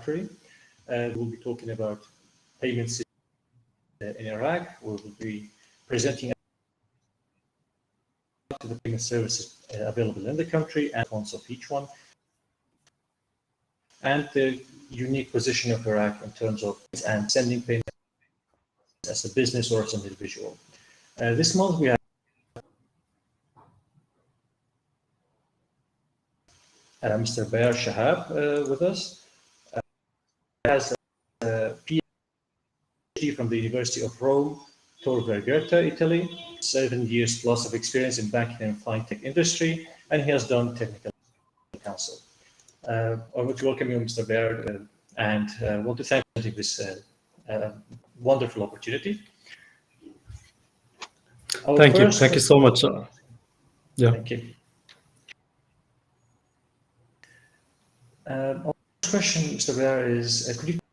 country. We'll be talking about payments in Iraq. We'll be presenting to the payment services available in the country and ones of each one, and the unique position of Iraq in terms of and sending payments as a business or as an individual. This month we have Mr. Bayar Shahab with us. He has a PhD from the University of Rome, Tor Vergata, Italy, 7 years plus of experience in banking and fintech industry, and he has done technical counsel. I want to welcome you, Mr. Bayar, and want to thank you for this wonderful opportunity. Thank you so much. Thank you. Our first question, Mr. Bayar, is could you tell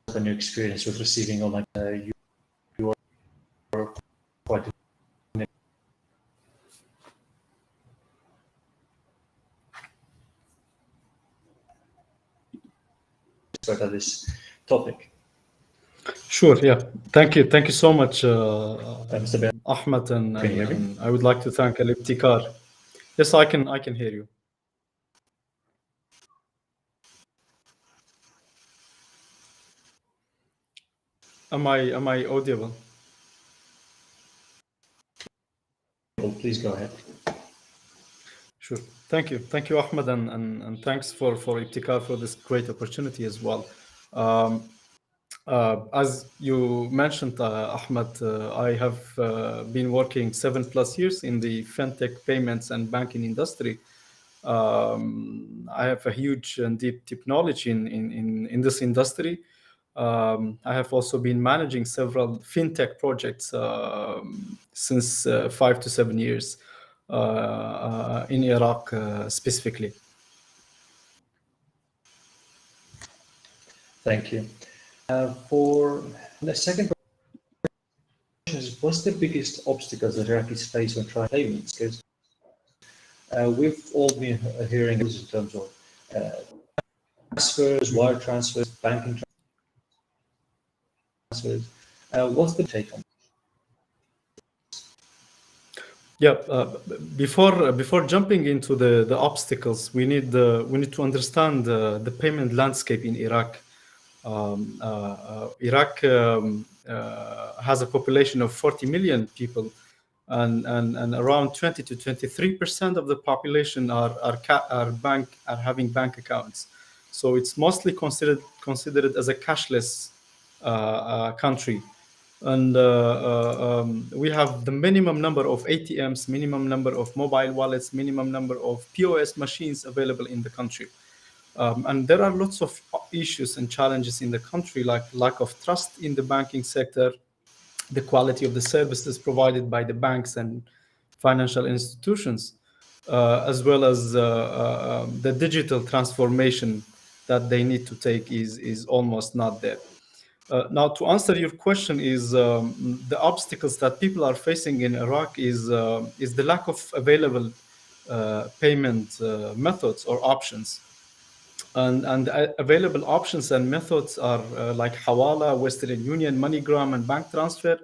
us about your experience with receiving online? You are quite expert at this topic. Sure. Yeah. Thank you so much, Mr. Bayar. Ahmed, and Can you hear me? I would like to thank Al-Ibtikar. Yes, I can hear you. Am I audible? Please go ahead. Sure. Thank you, Ahmed, and thanks for Ibtikar for this great opportunity as well. As you mentioned, Ahmed, I have been working 7+ years in the fintech payments and banking industry. I have a huge and deep knowledge in this industry. I have also been managing several fintech projects since 5 to 7 years in Iraq specifically. Thank you. For the second question is, what's the biggest obstacles that Iraqis face when trying payments? Because we've all been hearing this in terms of transfers, wire transfers, banking transfers. What's the take on? Yeah. Before jumping into the obstacles, we need to understand the payment landscape in Iraq. Iraq has a population of 40 million people, and around 20 to 23% of the population are having bank accounts. So it's mostly considered as a cashless country, and we have the minimum number of ATMs, minimum number of mobile wallets, minimum number of POS machines available in the country. And there are lots of issues and challenges in the country, like lack of trust in the banking sector, the quality of the services provided by the banks and financial institutions, as well as the digital transformation that they need to take is almost not there. Now, to answer your question, is the obstacles that people are facing in Iraq is the lack of available payment methods or options. And available options and methods are like hawala, Western Union, MoneyGram, and bank transfer.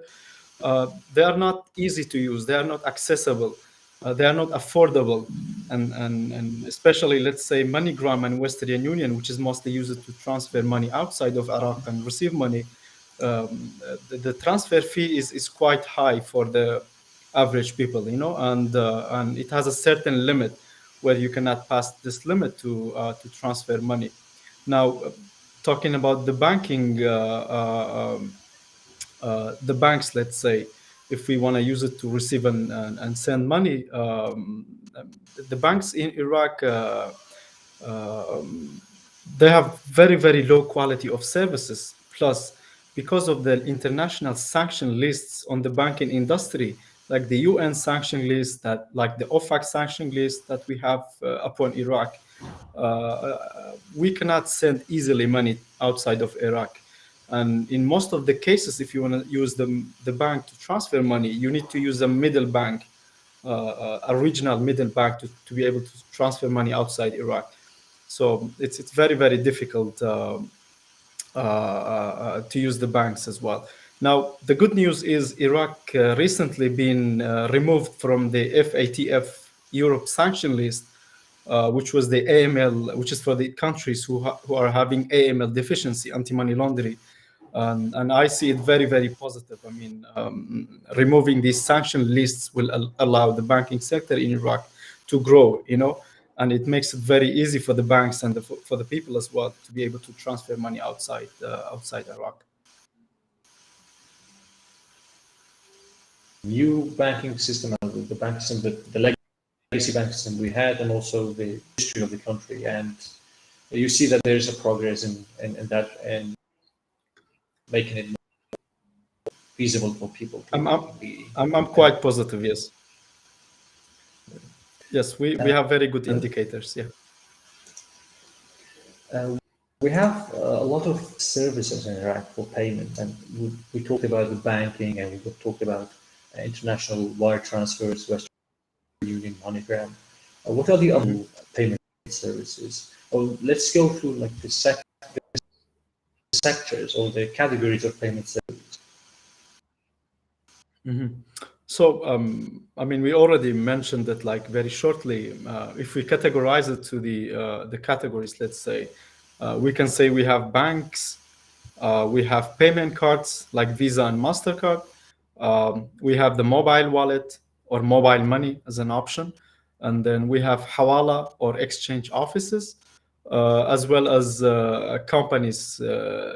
They are not easy to use. They are not accessible. They are not affordable. And especially, let's say, MoneyGram and Western Union, which is mostly used to transfer money outside of Iraq and receive money, the transfer fee is quite high for the average people, and it has a certain limit where you cannot pass this limit to transfer money. Now, talking about the banking, the banks, let's say, if we want to use it to receive and send money, the banks in Iraq, they have very, very low quality of services. Plus, because of the international sanction lists on the banking industry, like the UN sanction list, like the OFAC sanction list that we have upon Iraq, we cannot send easily money outside of Iraq. And in most of the cases, if you want to use the bank to transfer money, you need to use a middle bank, a regional middle bank to be able to transfer money outside Iraq. So it's very, very difficult to use the banks as well. Now, the good news is Iraq recently been removed from the FATF Europe sanction list, which was the AML, which is for the countries who are having AML deficiency, anti-money laundering. And I see it very, very positive. I mean, removing these sanction lists will allow the banking sector in Iraq to grow, and it makes it very easy for the banks and for the people as well to be able to transfer money outside Iraq. New banking system, the banking system, the legacy banking system we had, and also the history of the country, and you see that there is a progress in that, and making it more feasible for people to be. I'm quite positive. Yes. Yes, we have very good indicators. Yeah. We have a lot of services in Iraq for payment, and we talked about the banking, and we talked about international wire transfers, Western Union, MoneyGram. What are the other payment services? Or let's go through like the sectors or the categories of payment services. So, I mean, we already mentioned that like very shortly. If we categorize it to the categories, let's say, we can say we have banks, we have payment cards like Visa and MasterCard. We have the mobile wallet or mobile money as an option. And then we have hawala or exchange offices, as well as companies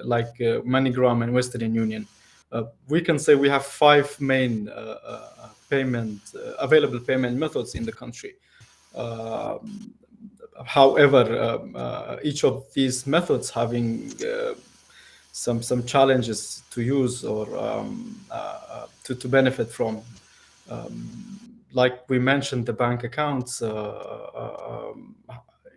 like MoneyGram and Western Union. We can say we have 5 main available payment methods in the country. However, each of these methods having some challenges to use or to benefit from. Like we mentioned, the bank accounts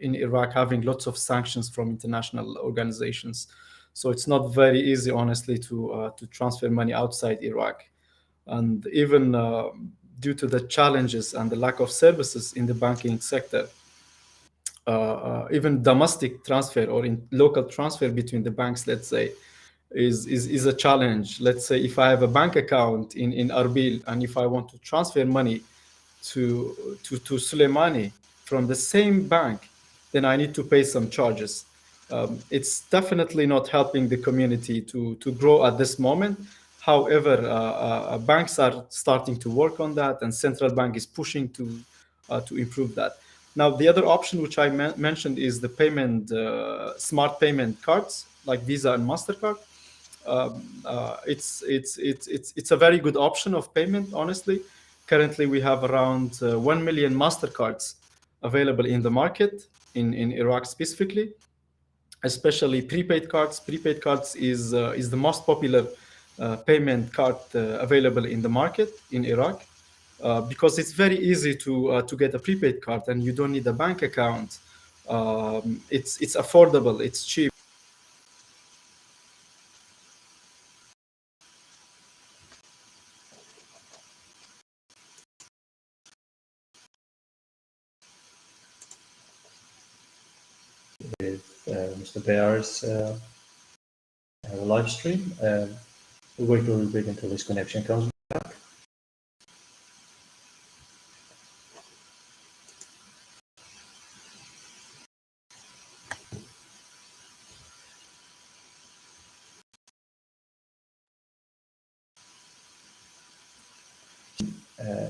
in Iraq having lots of sanctions from international organizations. So it's not very easy, honestly, to transfer money outside Iraq. And even due to the challenges and the lack of services in the banking sector, even domestic transfer or in local transfer between the banks, let's say, is a challenge. Let's say if I have a bank account in Erbil, and if I want to transfer money to Soleimani from the same bank, then I need to pay some charges. It's definitely not helping the community to grow at this moment. However, banks are starting to work on that, and central bank is pushing to improve that. Now, the other option which I mentioned is the payment, smart payment cards like Visa and MasterCard. It's a very good option of payment, honestly. Currently, we have around 1 million MasterCards available in the market in Iraq specifically, especially prepaid cards. Prepaid cards is the most popular payment card available in the market in Iraq. Because it's very easy to get a prepaid card, and you don't need a bank account. It's affordable, it's cheap. With Mr. Bayar's live stream. We'll wait a little bit until this connection comes back.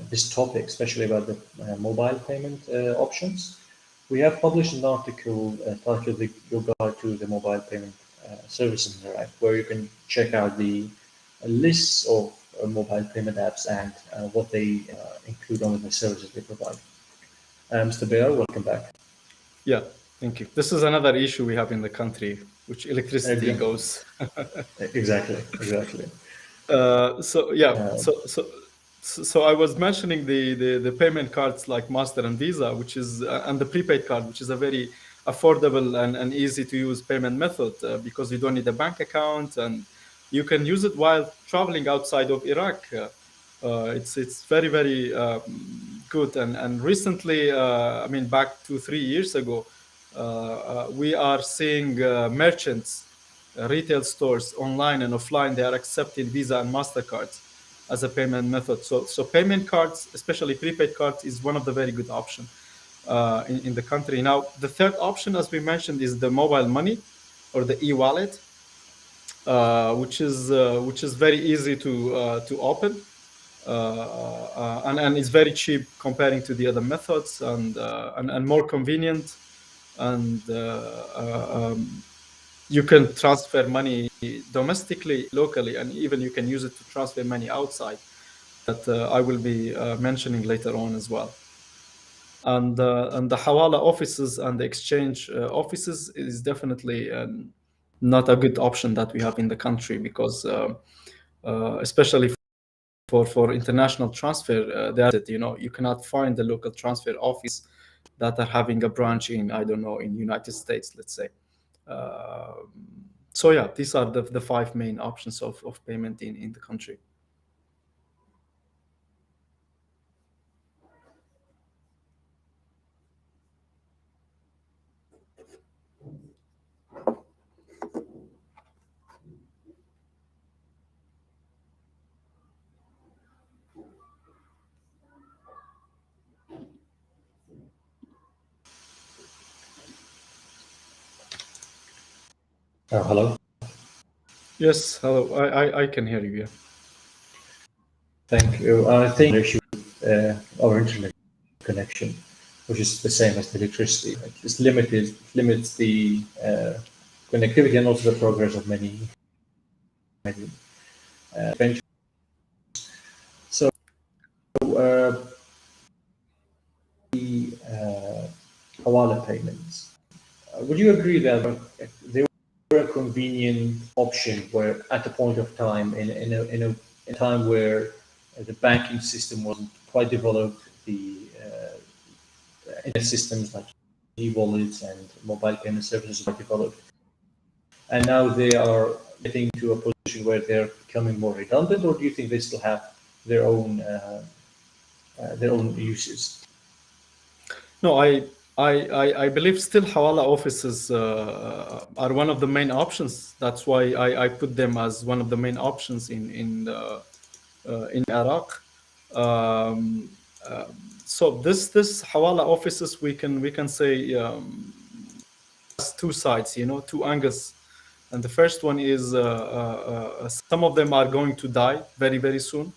This topic, especially about the mobile payment options. We have published an article titled "Your Guide to the Mobile Payment Services in Iraq," where you can check out the lists of mobile payment apps and what they include on the services they provide. Mr. Bayar, welcome back. Yeah, thank you. This is another issue we have in the country, which electricity goes. Exactly. So I was mentioning the payment cards like Master and Visa, which is and the prepaid card, which is a very affordable and easy to use payment method because you don't need a bank account, and you can use it while traveling outside of Iraq. It's very, very good. And recently, I mean, back 2-3 years ago, We are seeing merchants, retail stores, online and offline, they are accepting Visa and MasterCards as a payment method. So payment cards, especially prepaid cards, is one of the very good options in the country. Now, the third option, as we mentioned, is the mobile money or the e-wallet, which is very easy to open. And it's very cheap comparing to the other methods, and more convenient, and you can transfer money domestically, locally, and even you can use it to transfer money outside, that I will be mentioning later on as well. And the hawala offices and the exchange offices is definitely not a good option that we have in the country, because especially for international transfer, you cannot find the local transfer office that are having a branch in, I don't know, in United States, let's say. Uh, so yeah, these are the five main options of payment in the country. Hello. Yes, hello. I can hear you. Yeah. Thank you. I think the issue our internet connection, which is the same as the electricity. It's limited, limits the connectivity and also the progress of many ventures. So the hawala payments. Would you agree that they were a convenient option where at the point of time, in a time where the banking system wasn't quite developed, the internet systems like e-wallets and mobile payment services were developed, and now they are getting to a position where they're becoming more redundant, or do you think they still have their own uses? No, I believe still hawala offices are one of the main options. That's why I put them as one of the main options in Iraq. Um, uh, so this hawala offices, we can say, has two sides, two angles. And the first one is some of them are going to die very, very soon.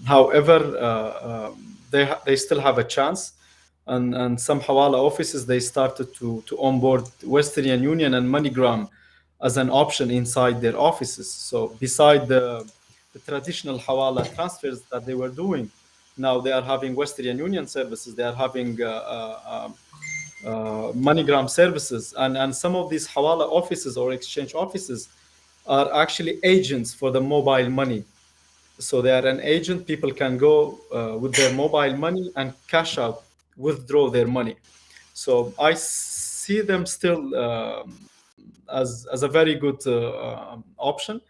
However, they still have a chance, and some hawala offices, they started to onboard Western Union and MoneyGram as an option inside their offices. So beside the traditional hawala transfers that they were doing, now they are having Western Union services. They are having MoneyGram services, and some of these hawala offices or exchange offices are actually agents for the mobile money. So they are an agent. People can go with their mobile money and cash out, withdraw their money. So I see them still as a very good option,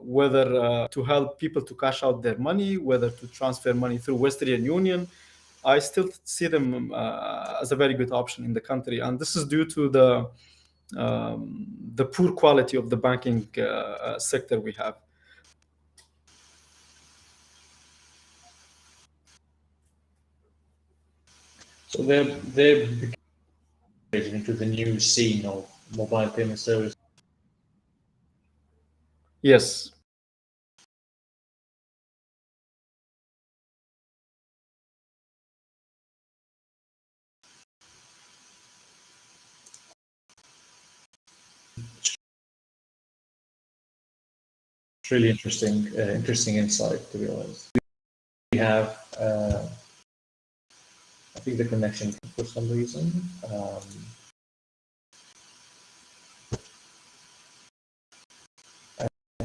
whether to help people to cash out their money, whether to transfer money through Western Union. I still see them as a very good option in the country, and this is due to the poor quality of the banking sector we have. So they're getting into the new scene of mobile payment service. Yes. It's really interesting insight, to be honest. We have, I think the connection for some reason.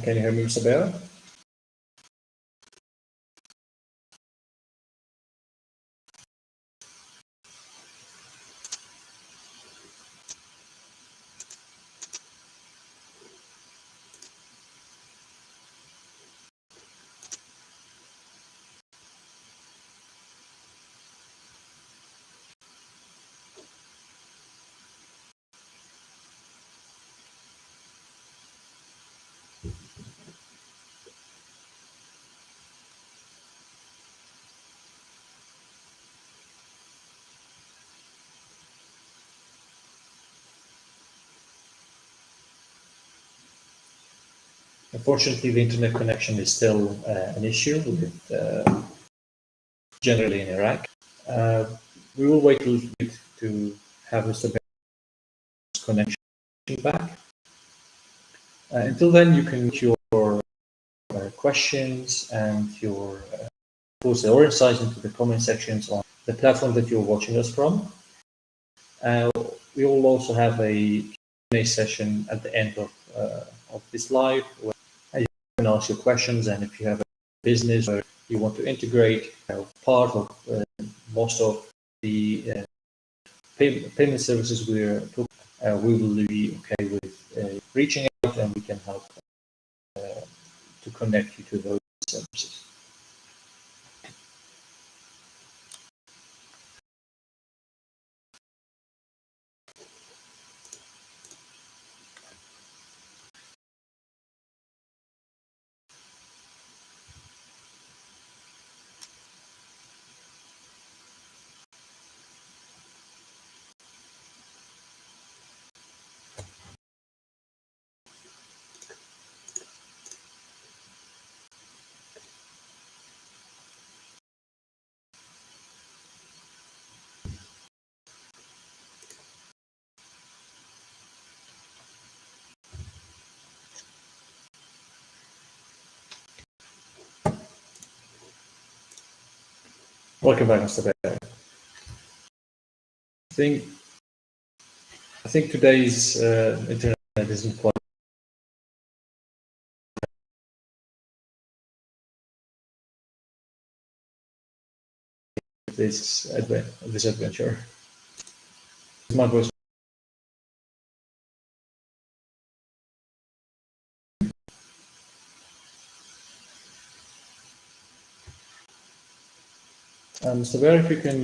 Can you hear me, Sabera? Unfortunately, the internet connection is still an issue generally in Iraq. We will wait a little bit to have Mr. Bayar's connection back. Until then, you can put your questions and your post or insights into the comment sections on the platform that you're watching us from. We will also have a Q&A session at the end of this live where you can ask your questions, and if you have a business where you want to integrate part of most of the payment services we're talking, we will be okay with reaching out, and we can help to connect you to those services. Welcome back, Mr. Bayer. I think today's internet isn't quite this adventure. My voice. Mr. Bayer, if you can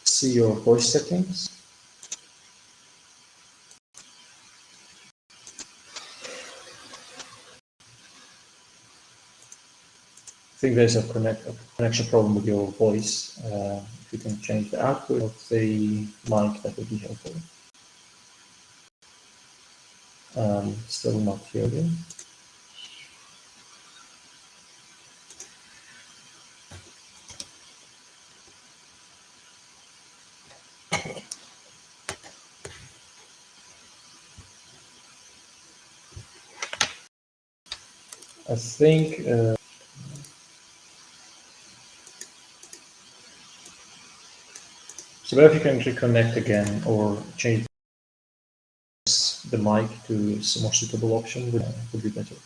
see your voice settings. I think there's a connection problem with your voice. If you can change the output of the mic, that would be helpful. Still not hearing. I think so. If you can reconnect again or change the mic to a more suitable option, would be better.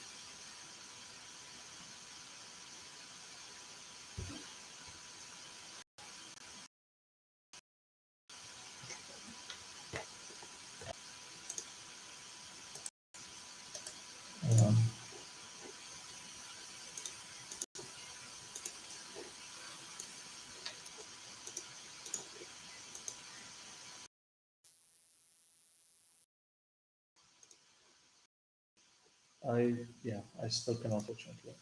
Um, I still cannot, unfortunately.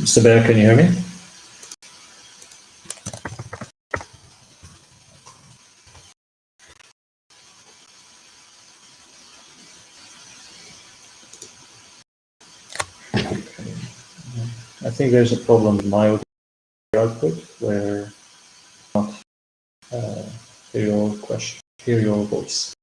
Mr. Bayer, can you hear me? I think there's a problem with my audio output where I not hear your question, hear your voice.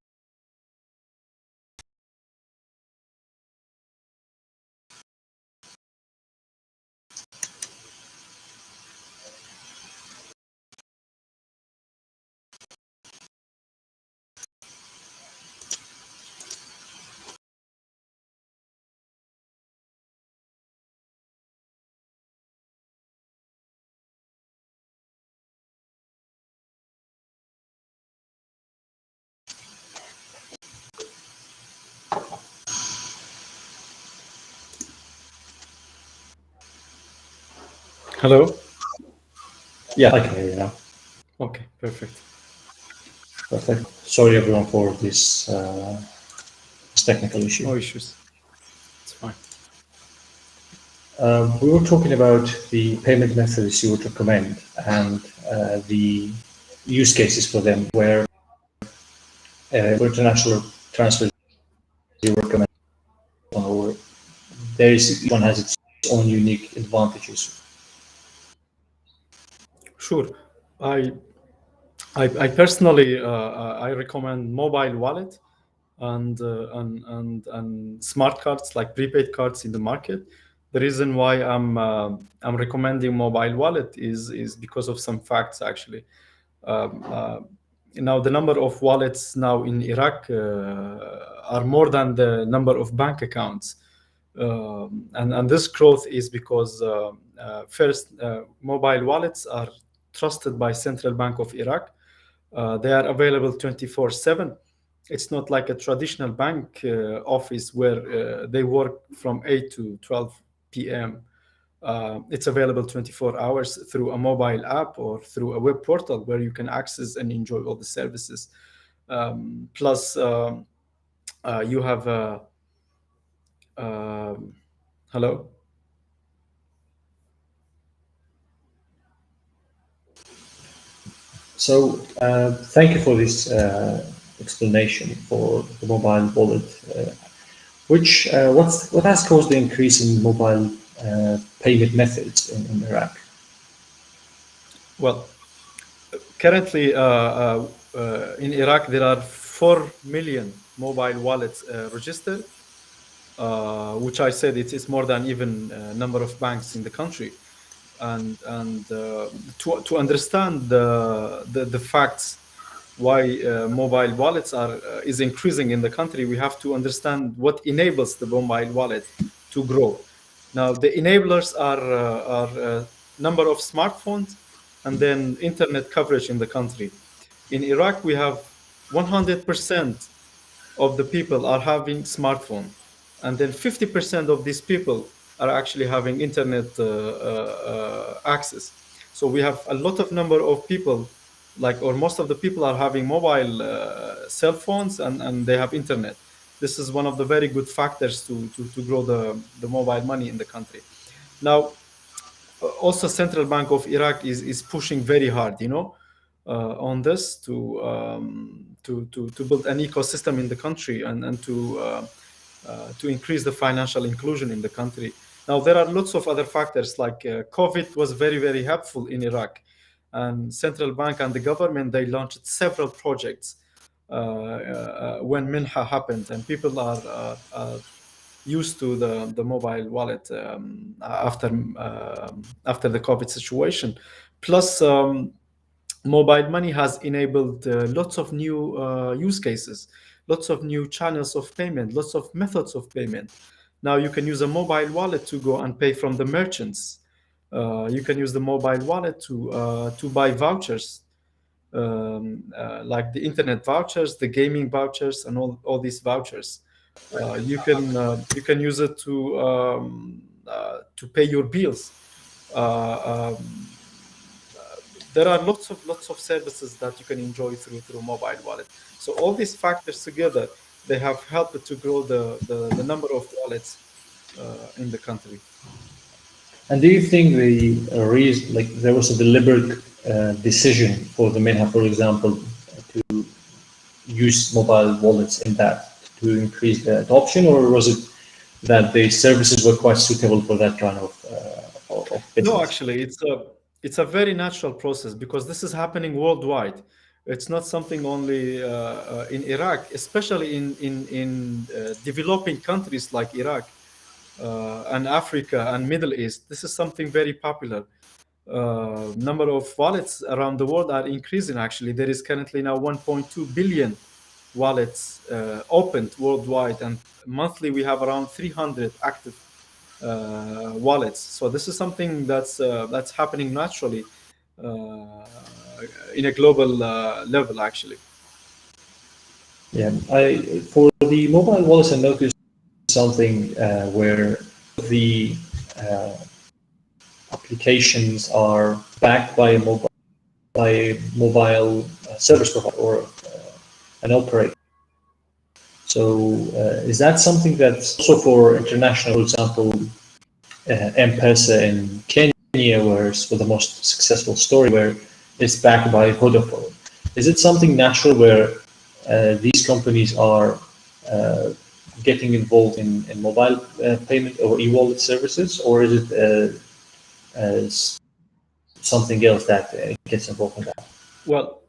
Hello? Yeah, I can hear you now. Okay, perfect. Perfect. Sorry everyone for this technical issue. No issues. It's fine. We were talking about the payment methods you would recommend and the use cases for them where for international transfers you recommend, or there is, each one has its own unique advantages. Sure. I I personally I recommend mobile wallet and smart cards like prepaid cards in the market. The reason why I'm recommending mobile wallet is because of some facts actually. Um, uh, Now the number of wallets now in Iraq are more than the number of bank accounts. And this growth is because first, mobile wallets are trusted by Central Bank of Iraq. They are available 24/7. It's not like a traditional bank office where they work from 8 to 12 p.m. It's available 24 hours through a mobile app or through a web portal where you can access and enjoy all the services. Plus, you have hello. So thank you for this explanation for the mobile wallet. What has caused the increase in mobile payment methods in Iraq? Well, currently in Iraq there are 4 million mobile wallets registered, which I said it is more than even number of banks in the country. And to understand the facts why mobile wallets are is increasing in the country, we have to understand what enables the mobile wallet to grow. Now, the enablers are number of smartphones and then internet coverage in the country. In Iraq, we have 100% of the people are having smartphone, and then 50% of these people are actually having internet access. So we have a lot of number of people, like, or most of the people are having mobile cell phones, and they have internet. This is one of the very good factors to grow the mobile money in the country. Now, also Central Bank of Iraq is pushing very hard, on this to build an ecosystem in the country and to increase the financial inclusion in the country. Now, there are lots of other factors, like COVID was very, very helpful in Iraq, and Central Bank and the government, they launched several projects when Minha happened, and people are used to the mobile wallet after the COVID situation. Plus, mobile money has enabled lots of new use cases, lots of new channels of payment, lots of methods of payment. Now you can use a mobile wallet to go and pay from the merchants. You can use the mobile wallet to buy vouchers, like the internet vouchers, the gaming vouchers, and all these vouchers. You can use it to pay your bills. There are lots of services that you can enjoy through mobile wallet. So all these factors together, they have helped to grow the number of wallets in the country. And do you think the reason, like there was a deliberate decision for the Minha, for example, to use mobile wallets in that to increase the adoption, or was it that the services were quite suitable for that kind of No, business? actually, it's a very natural process because this is happening worldwide. It's not something only in Iraq, especially in developing countries like Iraq and Africa and Middle East. This is something very popular. Number of wallets around the world are increasing. Actually, there is currently now 1.2 billion wallets opened worldwide, and monthly we have around 300 active wallets. So this is something that's happening naturally uh, in a global level, actually. Yeah, I for the mobile wallets, I noticed something where the uh, applications are backed by a mobile service provider or an operator. So is that something that's also for international, for example, M-Pesa in Kenya, where it's for the most successful story, where it's backed by Vodafone. Is it something natural where these companies are uh, getting involved in mobile payment or e-wallet services, or is it something else that gets involved in that? Well,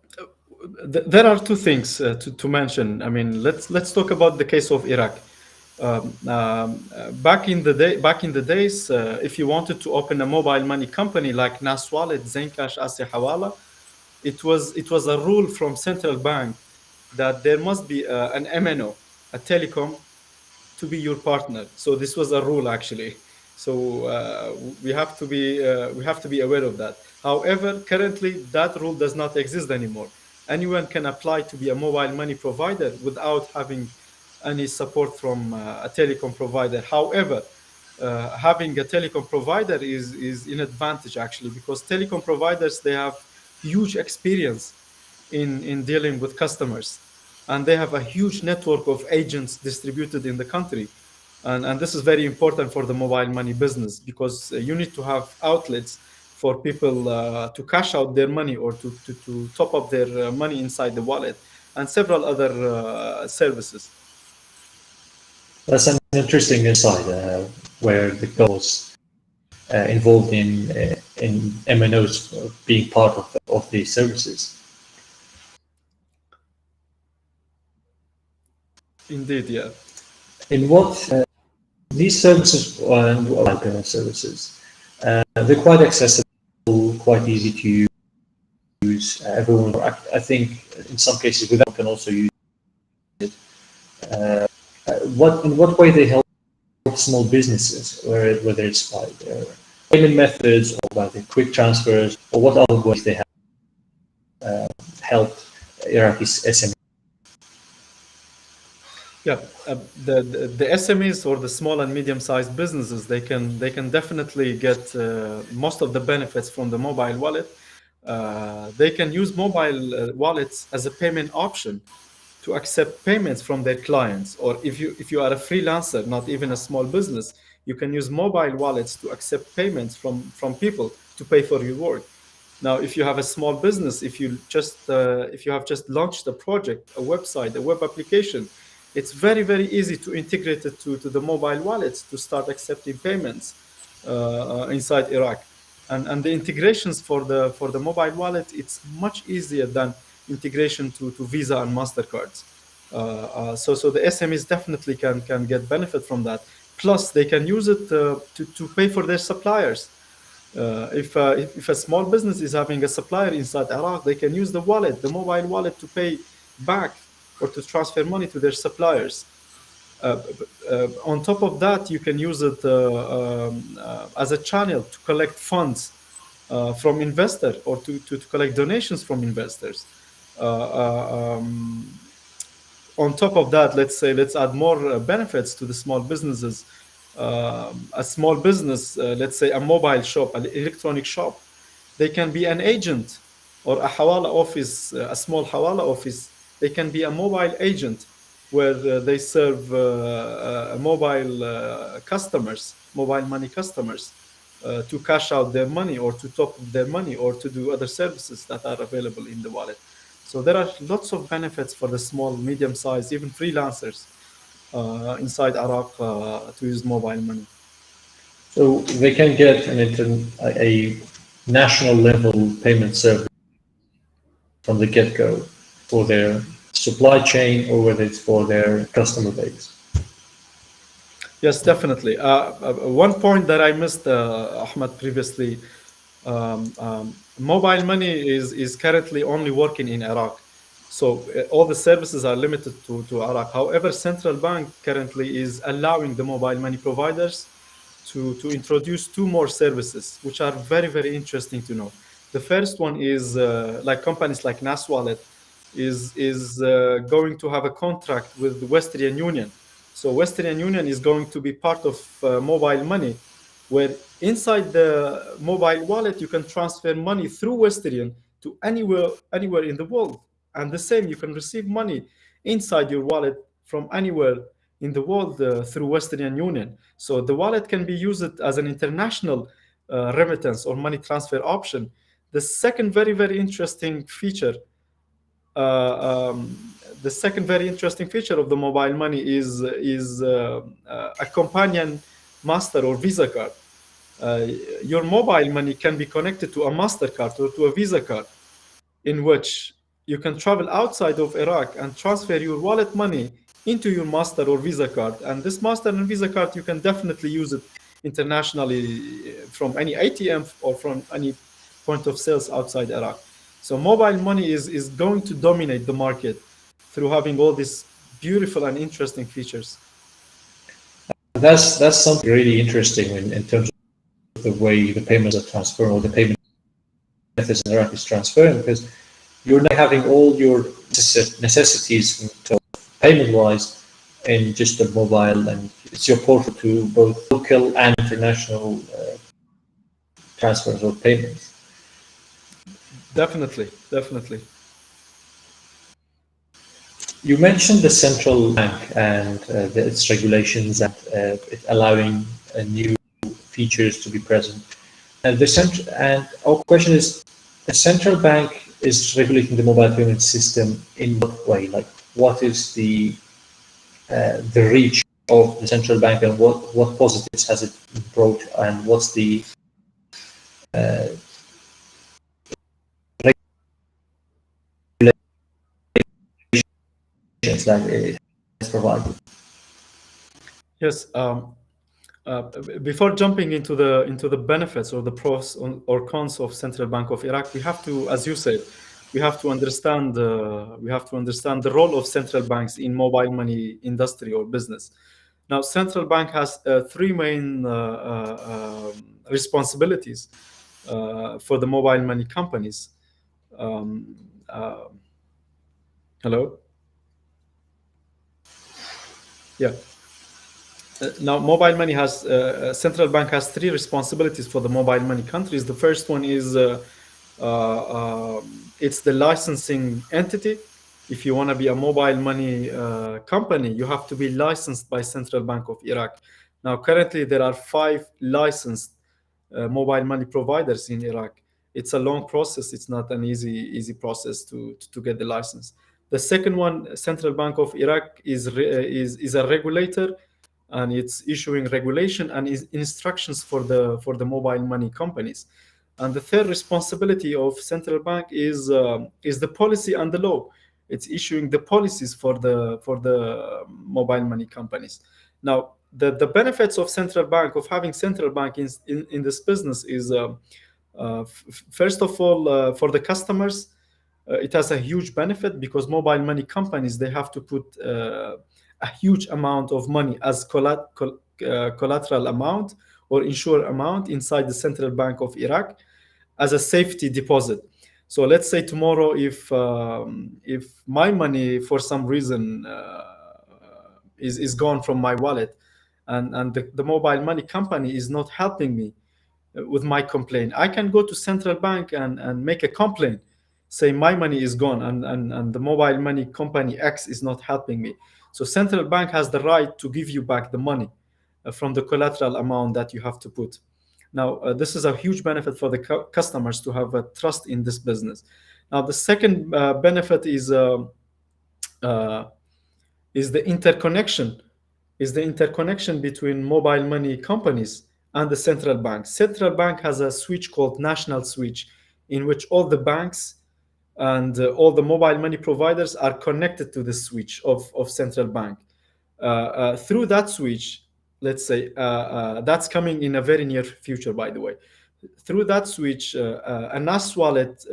there are two things to mention. I mean, let's talk about the case of Iraq. Back in the days, if you wanted to open a mobile money company like NassWallet, Zencash, Asya Hawala, it was a rule from central bank that there must be an MNO, a telecom, to be your partner. So this was a rule actually. So we have to be aware of that. However, currently that rule does not exist anymore. Anyone can apply to be a mobile money provider without having any support from a telecom provider. However, having a telecom provider is an advantage actually because telecom providers they have huge experience in dealing with customers, and they have a huge network of agents distributed in the country, and this is very important for the mobile money business because you need to have outlets for people to cash out their money or to top up their money inside the wallet and several other services. That's an interesting insight where the goals involved in MNOs being part of the services. Indeed, yeah. In what these services and mobile payment services, they're quite accessible, quite easy to use. Everyone, I think, in some cases, without can also use it. What in what way they help small businesses, whether it's by their payment methods or by the quick transfers, or what other ways they have helped Iraqi SMEs. Yeah, the SMEs or the small and medium-sized businesses, they can definitely get most of the benefits from the mobile wallet. They can use mobile wallets as a payment option to accept payments from their clients. Or if you are a freelancer, not even a small business, you can use mobile wallets to accept payments from people to pay for your work. Now, if you have a small business, if you have just launched a project, a website, a web application, it's very easy to integrate it to the mobile wallets to start accepting payments inside Iraq. And the integrations for the mobile wallet, it's much easier than integration to Visa and Mastercards. So the SMEs definitely can get benefit from that. Plus, they can use it to pay for their suppliers. If a small business is having a supplier inside Iraq, they can use the wallet, the mobile wallet, to pay back or to transfer money to their suppliers. On top of that, you can use it as a channel to collect funds from investors or to collect donations from investors. On top of that, let's add more benefits to the small businesses. A small business, let's say a mobile shop, an electronic shop, they can be an agent or a hawala office, a small hawala office. They can be a mobile agent where they serve mobile customers, mobile money customers. to cash out their money or to top up their money or to do other services that are available in the wallet. So there are lots of benefits for the small, medium size, even freelancers inside Iraq to use mobile money. So they can get a national level payment service from the get-go for their supply chain or whether it's for their customer base. Yes, definitely. One point that I missed, Ahmed, previously, mobile money is currently only working in Iraq. So all the services are limited to Iraq. However, central bank currently is allowing the mobile money providers to introduce two more services, which are very, very interesting to know. The first one is like companies like NassWallet is going to have a contract with the Western Union. So Western Union is going to be part of mobile money, where inside the mobile wallet you can transfer money through Western to anywhere in the world, and the same you can receive money inside your wallet from anywhere in the world through Western Union. So the wallet can be used as an international remittance or money transfer option. The second very interesting feature the second very interesting feature of the mobile money is a companion master or Visa card. Uh, your mobile money can be connected to a Mastercard or to a Visa card, in which you can travel outside of Iraq and transfer your wallet money into your Master or Visa card. And this Master and Visa card, you can definitely use it internationally from any ATM or from any point of sales outside Iraq. So mobile money is going to dominate the market through having all these beautiful and interesting features. That's something really interesting in terms of the way the payments are transferred or the payment methods in Iraq is transferring, because you're now having all your necessities in terms of payment-wise in just a mobile, and it's your portal to both local and international transfers or payments. Definitely. You mentioned the central bank and its regulations and it allowing new features to be present. And our question is, the central bank is regulating the mobile payment system in what way? Like, what is the reach of the central bank, and what positives has it brought, and what's the uh, regulations that it has provided? Yes. Before jumping into the benefits or the pros or cons of Central Bank of Iraq, we have to, as you said, we have to understand the role of central banks in mobile money industry or business. Now, central bank has three main responsibilities for the mobile money companies. Um, uh, Hello. Yeah. Now, mobile money has central bank has three responsibilities for the mobile money countries. The first one is it's the licensing entity. If you want to be a mobile money company, you have to be licensed by Central Bank of Iraq. Now, currently there are 5 licensed mobile money providers in Iraq. It's a long process. It's not an easy process to get the license. The second one, Central Bank of Iraq is a regulator, and it's issuing regulation and instructions for the mobile money companies. And the third responsibility of central bank is the policy and the law. It's issuing the policies for the mobile money companies. Now, the benefits of central bank, of having central bank in this business is first of all, for the customers, it has a huge benefit, because mobile money companies, they have to put a huge amount of money as collateral amount or insure amount inside the Central Bank of Iraq as a safety deposit. So let's say tomorrow, if my money for some reason is gone from my wallet, and the mobile money company is not helping me with my complaint, I can go to central bank and make a complaint, say my money is gone, and the mobile money company X is not helping me. So central bank has the right to give you back the money from the collateral amount that you have to put. Now, this is a huge benefit for the customers to have a trust in this business. Now, the second benefit uh, the interconnection between mobile money companies and the central bank. Central bank has a switch called national switch, in which all the banks and all the mobile money providers are connected to the switch of central bank. Through that switch, let's say that's coming in a very near future, by the way. Through that switch, a NassWallet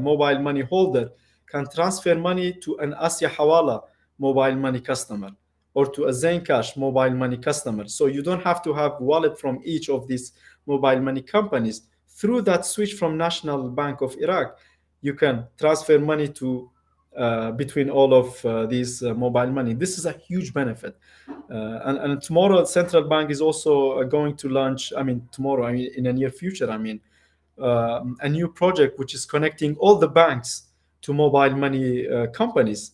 mobile money holder can transfer money to an Asia Hawala mobile money customer or to a Zencash mobile money customer. So you don't have to have wallet from each of these mobile money companies. Through that switch from National Bank of Iraq, you can transfer money to between all of these mobile money. This is a huge benefit. And tomorrow, central bank is also going to launch. I mean, tomorrow, I mean, in the near future, I mean, a new project which is connecting all the banks to mobile money companies.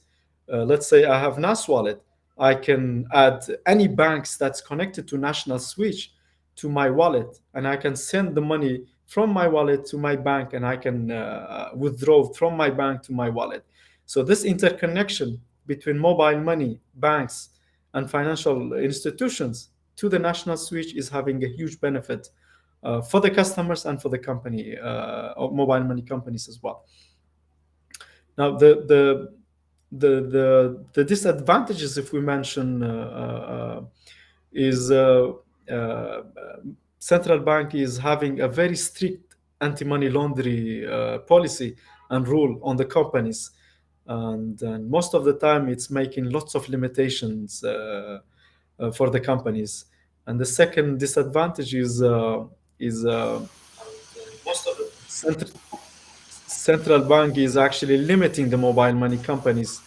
Let's say I have NassWallet. I can add any banks that's connected to National Switch to my wallet, and I can send the money from my wallet to my bank, and I can withdraw from my bank to my wallet. So this interconnection between mobile money, banks, and financial institutions to the national switch is having a huge benefit for the customers and for the company, mobile money companies as well. Now, the disadvantages, if we mention, is central bank is having a very strict anti-money laundering policy and rule on the companies, and most of the time it's making lots of limitations for the companies. And the second disadvantage is most of the central bank is actually limiting the mobile money companies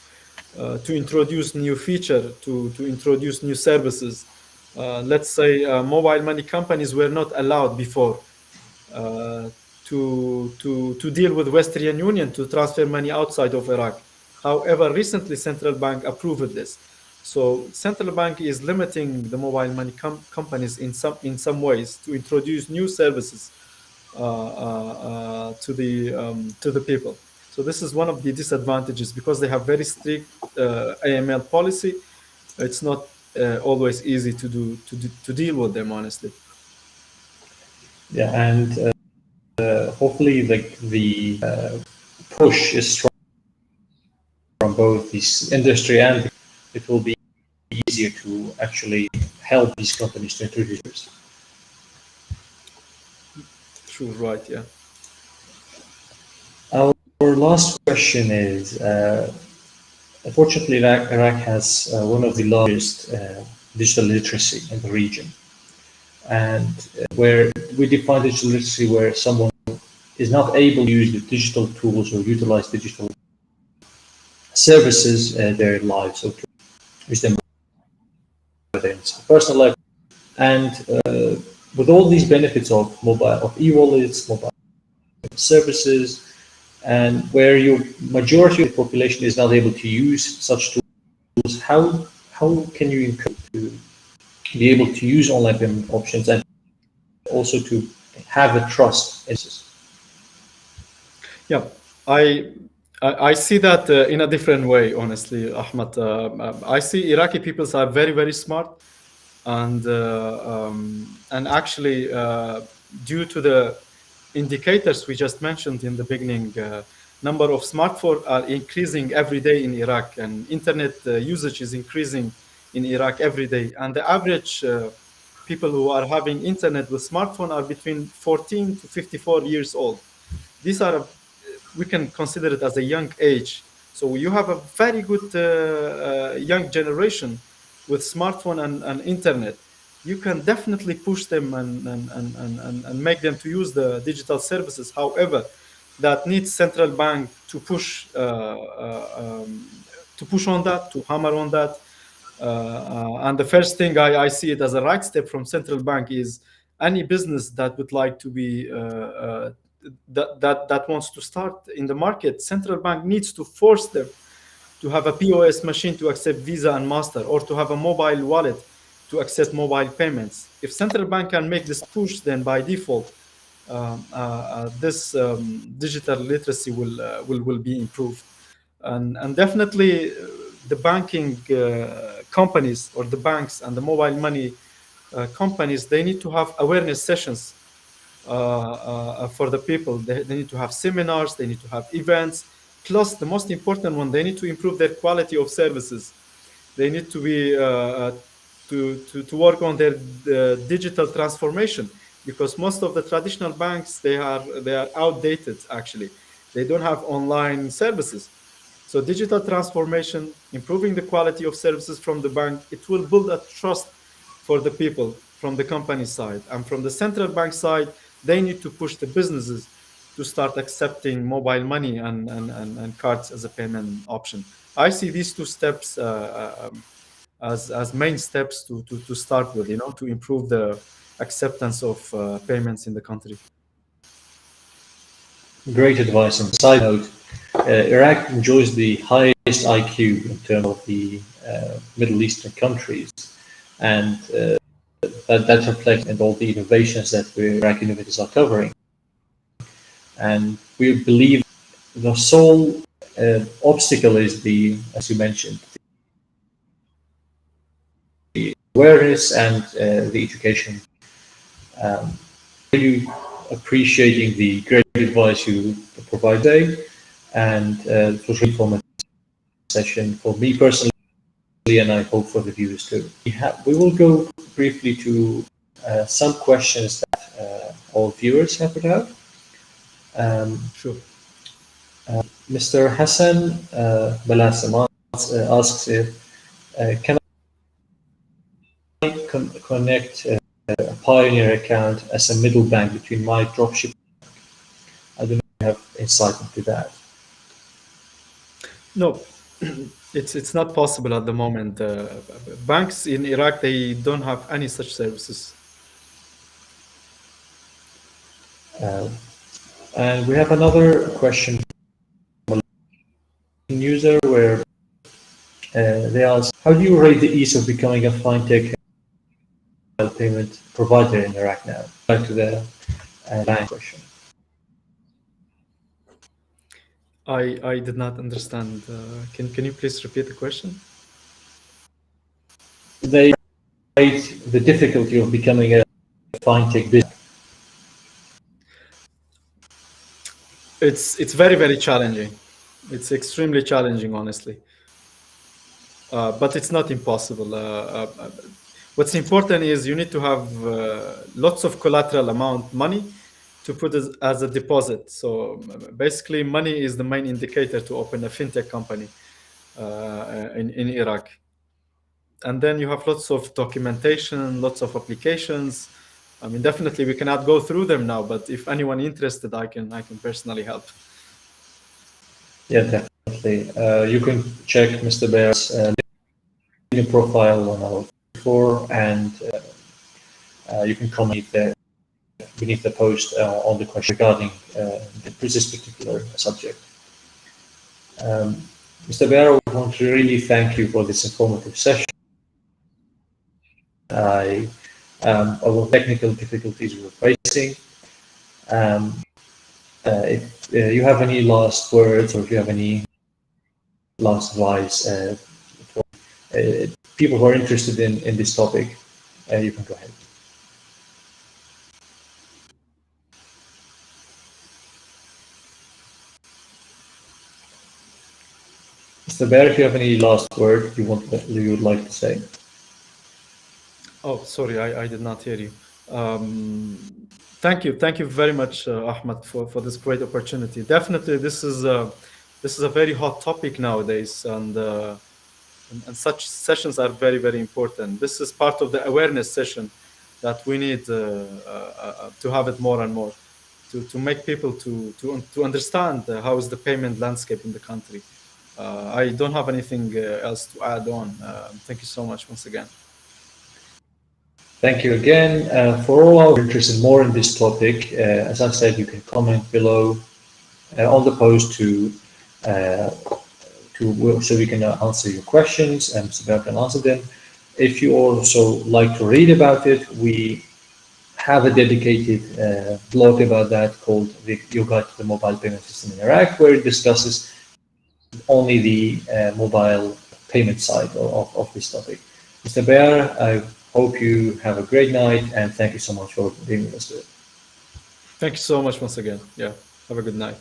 to introduce new feature, to introduce new services. Let's say mobile money companies were not allowed before to deal with Western Union to transfer money outside of Iraq. However, recently central bank approved this. So central bank is limiting the mobile money companies in some ways to introduce new services to the people. So this is one of the disadvantages, because they have very strict AML policy. It's not always easy to deal with them, honestly. Yeah, and hopefully, like the push is strong from both this industry, and it will be easier to actually help these companies to introduce. True, right? Yeah. Our last question is, unfortunately, Iraq has one of the largest digital literacy in the region, and where we define digital literacy where someone is not able to use the digital tools or utilize digital services in their lives, or to use them in personal life. And with all these benefits of e-wallets, mobile services, and where your majority of the population is not able to use such tools, how can you encourage to be able to use online payment options and also to have a trust in this? Yeah, I see that in a different way, honestly, Ahmad. I see Iraqi people are very, very smart, and actually, due to the indicators we just mentioned in the beginning, number of smartphones are increasing every day in Iraq, and internet usage is increasing in Iraq every day. And the average people who are having internet with smartphone are between 14 to 54 years old. These are, we can consider it as a young age. So you have a very good young generation with smartphone and internet. You can definitely push them and make them to use the digital services. However, that needs central bank to push on that, to hammer on that. And the first thing I see it as a right step from central bank is any business that would like to be that wants to start in the market, central bank needs to force them to have a POS machine to accept Visa and Master, or to have a mobile wallet to accept mobile payments. If central bank can make this push, then by default, this digital literacy will be improved, and definitely the banking companies or the banks and the mobile money companies, they need to have awareness sessions for the people. They need to have seminars, they need to have events. Plus, the most important one, they need to improve their quality of services. They need to be to work on their digital transformation, because most of the traditional banks, they are outdated. Actually, they don't have online services. So digital transformation, improving the quality of services from the bank, it will build a trust for the people from the company side. And from the central bank side, they need to push the businesses to start accepting mobile money and cards as a payment option. I see these two steps as main steps to start with, to improve the acceptance of payments in the country. Great advice. And side note, Iraq enjoys the highest IQ in terms of the Middle Eastern countries, and that reflects in all the innovations that the Iraqi innovators are covering. And we believe the sole obstacle is the, as you mentioned, the awareness and the education. Really appreciating the great advice you provide today, and it was really informative session for me personally, and I hope for the viewers too. We will go briefly to some questions that all viewers have put out. Sure. Mr. Hassan Balasam asks if can I connect a Pioneer account as a middle bank between my dropship? I don't know if you have insight into that. No, it's not possible at the moment. Banks in Iraq, they don't have any such services. And we have another question from a user where they ask, how do you rate the ease of becoming a fintech payment provider in Iraq now? Back to the bank question. I did not understand. Can you please repeat the question? They rate the difficulty of becoming a fintech business. It's very, very challenging. It's extremely challenging, honestly. But it's not impossible. What's important is you need to have lots of collateral amount money to put as a deposit. So basically, money is the main indicator to open a fintech company in Iraq. And then you have lots of documentation, lots of applications. I mean, definitely we cannot go through them now, but if anyone interested, I can personally help. Yeah, definitely. You can check Mr. Bayar's LinkedIn profile on our floor, and you can comment there beneath the post on the question regarding this particular subject. Mr. Bayar, we want to really thank you for this informative session. Our technical difficulties we're facing. If you have any last words, or if you have any last advice for people who are interested in this topic, you can go ahead. Mr. Bear, if you have any last word you would like to say. Oh, sorry, I did not hear you. Thank you very much, Ahmed, for this great opportunity. Definitely, this is a very hot topic nowadays, and such sessions are very, very important. This is part of the awareness session that we need to have it more and more, to make people to understand how is the payment landscape in the country. I don't have anything else to add on. Thank you so much once again. Thank you again. For all our interested more in this topic, as I said, you can comment below on the post so we can answer your questions, and Mr. Bear can answer them. If you also like to read about it, we have a dedicated blog about that called Your Guide to the Mobile Payment System in Iraq, where it discusses only the mobile payment side of this topic. Mr. Bayar, I hope you have a great night, and thank you so much for being with us today. Thank you so much once again. Yeah. Have a good night.